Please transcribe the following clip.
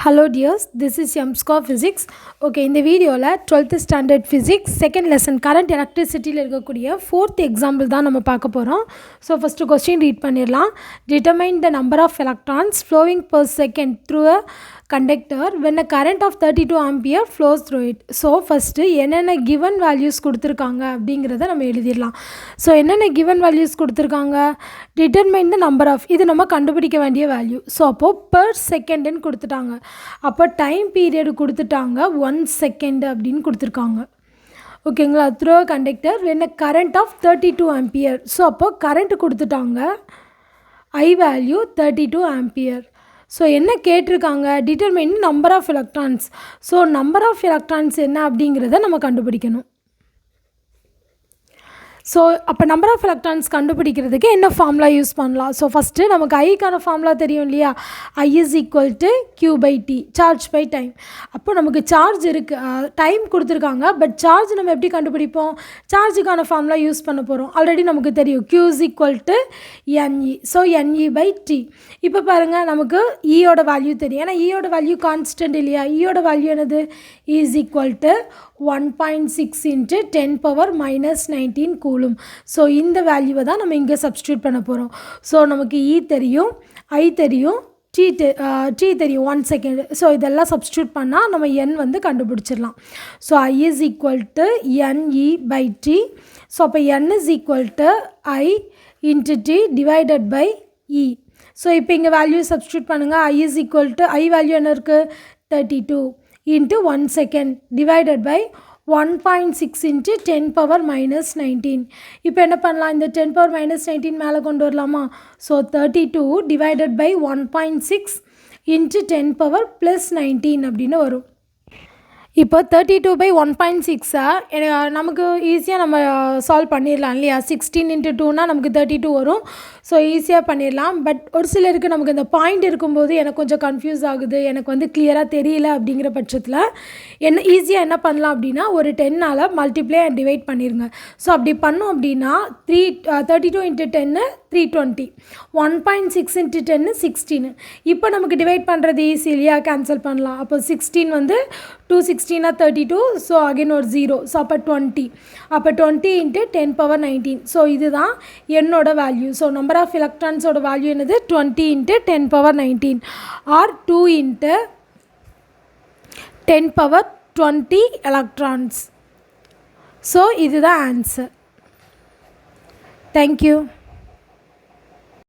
Hello dears, this is MSCOR Physics. Okay, இந்த வீடியோவில் 12th standard physics second lesson current எலக்ட்ரிசிட்டியில் இருக்கக்கூடிய fourth example தான் நம்ம பார்க்க போகிறோம். ஸோ ஃபஸ்ட்டு கொஸ்டின் ரீட் பண்ணிடலாம். Determine the number of electrons flowing per second through a conductor when a current of 32 ampere flows through it. So first என்னென்ன given values கொடுத்துருக்காங்க அப்படிங்கிறத நம்ம எழுதிடலாம். ஸோ என்னென்ன given values கொடுத்துருக்காங்க, டிட்டர்மைன் த நம்பர் ஆஃப், இது நம்ம கண்டுபிடிக்க வேண்டிய வேல்யூ. ஸோ அப்போது பெர் செகண்டுன்னு கொடுத்துட்டாங்க. அப்போ டைம் பீரியட் கொடுத்துட்டாங்க 1 செகண்ட் அப்படின்னு கொடுத்துருக்காங்க. ஓகேங்களா, through conductor when current of 32 ampere. So அப்போ கரண்ட் கொடுத்துட்டாங்க, ஐ வேல்யூ 32 ஆம்பியர். ஸோ என்ன கேட்டிருக்காங்க, determine number of electrons. So number of electrons என்ன அப்படிங்கிறத நம்ம கண்டுபிடிக்கணும். ஸோ அப்போ நம்பர் ஆஃப் எலக்ட்ரான்ஸ் கண்டுபிடிக்கிறதுக்கு என்ன ஃபார்முலா யூஸ் பண்ணலாம். ஸோ ஃபஸ்ட்டு நமக்கு ஐக்கான ஃபார்முலா தெரியும் இல்லையா, I is equal to Q/T, charge by time. அப்போ நமக்கு சார்ஜ் இருக்குது, டைம் கொடுத்துருக்காங்க, பட் சார்ஜ் நம்ம எப்படி கண்டுபிடிப்போம், சார்ஜுக்கான ஃபார்முலா யூஸ் பண்ண போகிறோம். ஆல்ரெடி நமக்கு தெரியும் Q is equal to NE. So NE/T. இப்போ பாருங்கள், நமக்கு ஈயோட வேல்யூ தெரியும், ஏன்னா ஈயோட வேல்யூ கான்ஸ்டன்ட் இல்லையா. ஈயோட வேல்யூ என்னது, is equal to 1.6 × 10⁻−19 coulomb. So இந்த வேல்யூவை தான் நம்ம இங்கே சப்ஸ்டியூட் பண்ண போகிறோம். ஸோ நமக்கு இ தெரியும், ஐ தெரியும், டி தெரியும் 1 செகண்ட். ஸோ இதெல்லாம் சப்ஸ்டியூட் பண்ணால் நம்ம என் வந்து கண்டுபிடிச்சிடலாம். So I is equal to NE/T. So அப்போ N is equal to I into T divided by E. So இப்போ இங்கே வேல்யூ சப்ஸ்டியூட் பண்ணுங்கள். I is equal to, I value என்ன இருக்குது, 32 into 1 second divided by 1.6 into 10⁻−19. இப்போ என்ன பண்ணலாம், இந்த 10⁻−19 மேலே கொண்டு வரலாமா. ஸோ 32 divided by 1.6 into 10⁻+19 அப்படின்னு வரும். இப்போ 32/1.6 நமக்கு ஈஸியாக நம்ம சால்வ் பண்ணிடலாம் இல்லையா. 16 × 2னா நமக்கு 32 வரும். ஸோ ஈஸியாக பண்ணிடலாம். பட் ஒரு சிலருக்கு நமக்கு இந்த பாயிண்ட் இருக்கும்போது எனக்கு கொஞ்சம் கன்ஃபியூஸ் ஆகுது, எனக்கு வந்து கிளியராக தெரியல அப்படிங்கிற பட்சத்தில் ஈஸியாக என்ன பண்ணலாம் அப்படின்னா, ஒரு 10ஆல் மல்டிப்ளை அண்ட் டிவைட் பண்ணிடுங்க. ஸோ அப்படி பண்ணோம் அப்படின்னா 32 × 10 320, 1.6 × 10 16. இப்போ நமக்கு டிவைட் பண்ணுறது ஈஸி இல்லையா, கேன்சல் பண்ணலாம். அப்போ 16 வந்து 216 32. ஸோ அகைன் ஒரு 0. ஸோ அப்போ 20. அப்போ 20 × 10⁻19. ஸோ இதுதான் என்னோட வேல்யூ. ஸோ நம்பர் ஆஃப் எலக்ட்ரான்ஸோட வேல்யூ என்னது, 20 × 10⁻19 ஆர் 2 × 10⁻20 எலக்ட்ரான்ஸ். ஸோ இதுதான் ஆன்சர். தேங்க்யூ.